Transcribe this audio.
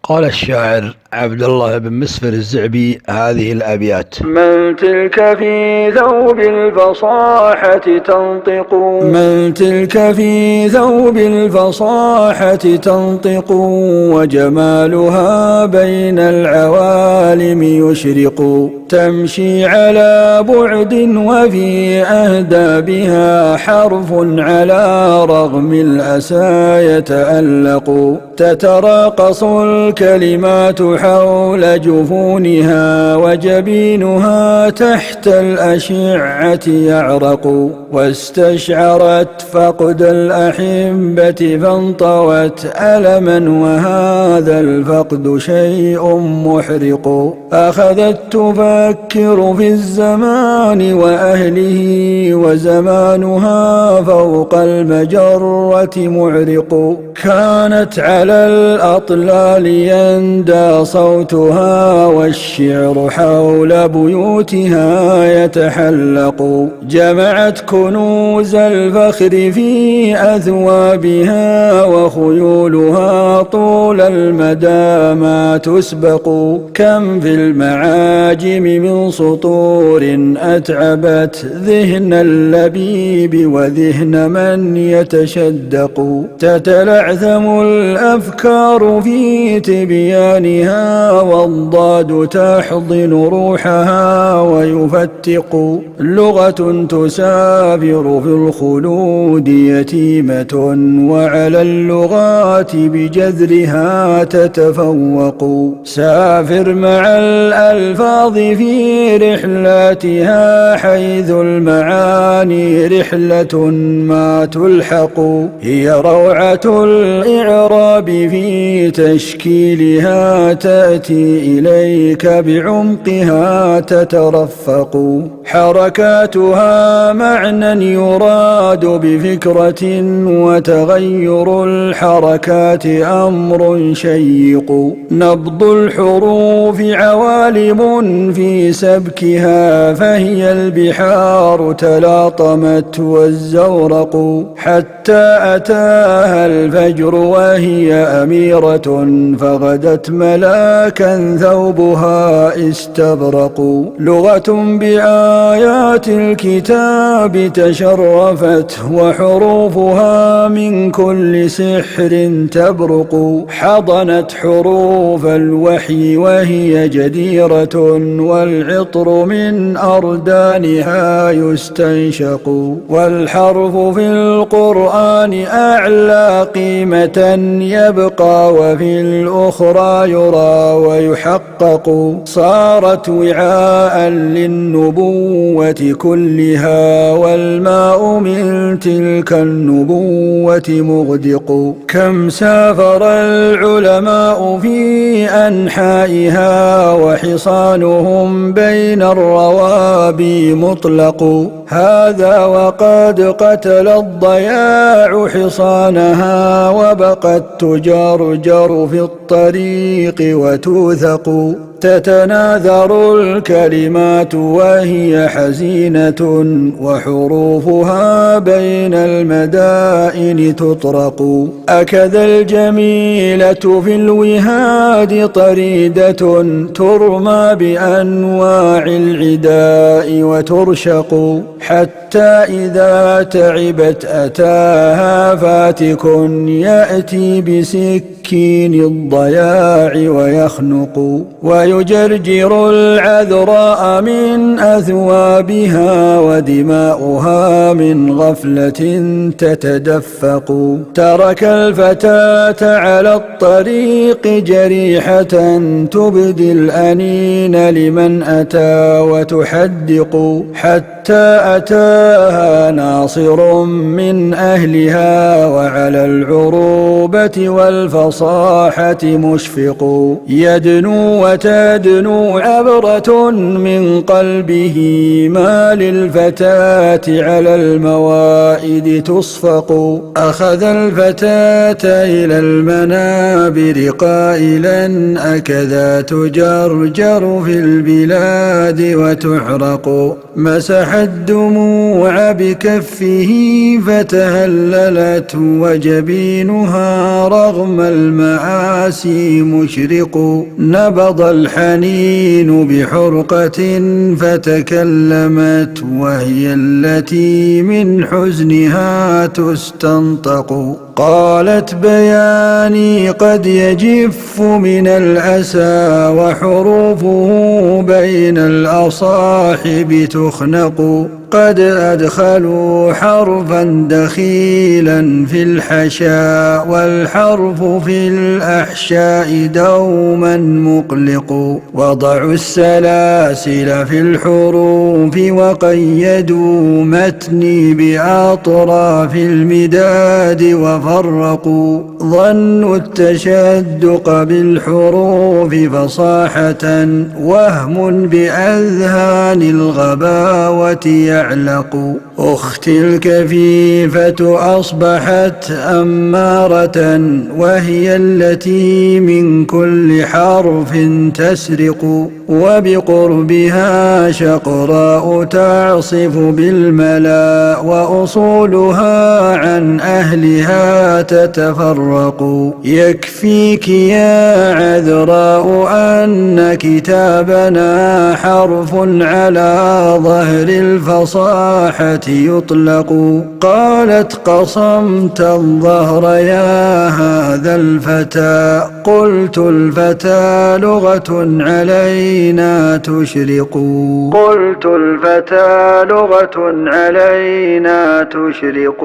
قال الشاعر عبد الله بن مسفر الزعبي هذه الأبيات: من تلك في ثوب الفصاحة تنطق، من تلك في ثوب الفصاحة تنطق، وجمالها بين العوالم يشرق، تمشي على بعد وفي أهدابها حرف على رغم الأسى يتألق، تتراقص الكلمات حول جفونها وجبينها تحت الأشعة يعرق، واستشعرت فقد الأحبة فانطوت ألما وهذا الفقد شيء محرق، أخذت تفكر في الزمان وأهله وزمانها فوق المجرة معرق، كانت على الأطلال يندى صوتها والشعر حول بيوتها يتحلق، جمعت كنوز الفخر في أثوابها وخيولها طول المدى ما تسبق، كم في المعاجم من سطور أتعبت ذهن اللبيب وذهن من يتشدق، تتلعثم الأفكار في تبيانها والضاد تحضن روحها ويفتق، لغة تسافر في الخلود يتيمة وعلى اللغات بجذرها تتفوق، سافر مع الألفاظ في رحلاتها حيث المعاني رحلة ما تلحق، هي روعة الإعراب في تشكيلها تأتي إليك بعمقها تترفق، حركاتها معنى يراد بفكرة وتغير الحركات أمر شيق، نبض الحروف عوالم في سبكها فهي البحار تلاطمت والزورق، حتى أتاها الفجر وهي أميرة فغدت ملاكا ثوبها استبرق، لغة بآيات الكتاب تشرفت وحروفها من كل سحر تبرق، حضنت حروف الوحي وهي جديرة والعطر من أردانها يستنشق، والحرف في القرآن أعلى قيمة يبقى وفي الأخرى يرى ويحقق، صارت وعاء للنبوة كلها والماء من تلك النبوة مغدق، كم سافر العلماء في أنحائها وحصانهم بين الروابي مطلق، هذا وقد قتل الضياع حصانها وبقت تجرجر في الطريق وتوثق، تتناثر الكلمات وهي حزينة وحروفها بين المدائن تطرق، أكذا الجميلة في الوهاد طريدة ترمى بأنواع العداء وترشق، حتى إذا تعبت أتاها فاتك يأتي بسكين الضياع ويخنق، ويجرجر العذراء من أثوابها ودماؤها من غفلة تتدفق، ترك الفتاة على الطريق جريحة تبدي الأنين لمن أتى وتحدق، حتى أتاها ناصر من أهلها وعلى العروبة والفصاحة مشفق، يدنو وتدنو عبرة من قلبه ما للفتاة على الموائد تصفق، أخذ الفتاة إلى المنابر قائلا أكذا تجرجر في البلاد وتحرق، مسح الدموع بكفه فتهللت وجبينها رغم المآسي مشرق. نبض الحنين بحرقة فتكلمت، وهي التي من حزنها تستنطق. قالت بياني قد يجف من الأسى، وحروفه بين الأصاحب تخنق. قد أدخلوا حرفا دخيلا في الحشاء، والحرف في الأحشاء دوما مقلق. وضعوا السلاسل في الحروف، وقيدوا متني بأطراف المداد، وفرقوا ظنوا التشدق بالحروف فصاحة، وهم بأذهان الغباوة يعلق. أختي الكفيفة أصبحت أمارة، وهي التي من كل حرف تسرق. وبقربها شقراء تعصف بالملا، وأصولها عن أهلها تتفرق. يكفيك يا عذراء أن كتابنا حرف على ظهر الفصاحة يطلق. قالت قصمت الظهر يا هذا الفتى، قلت الفتى لغة علينا تشرق. قلت الفتى لغة علينا تشرق.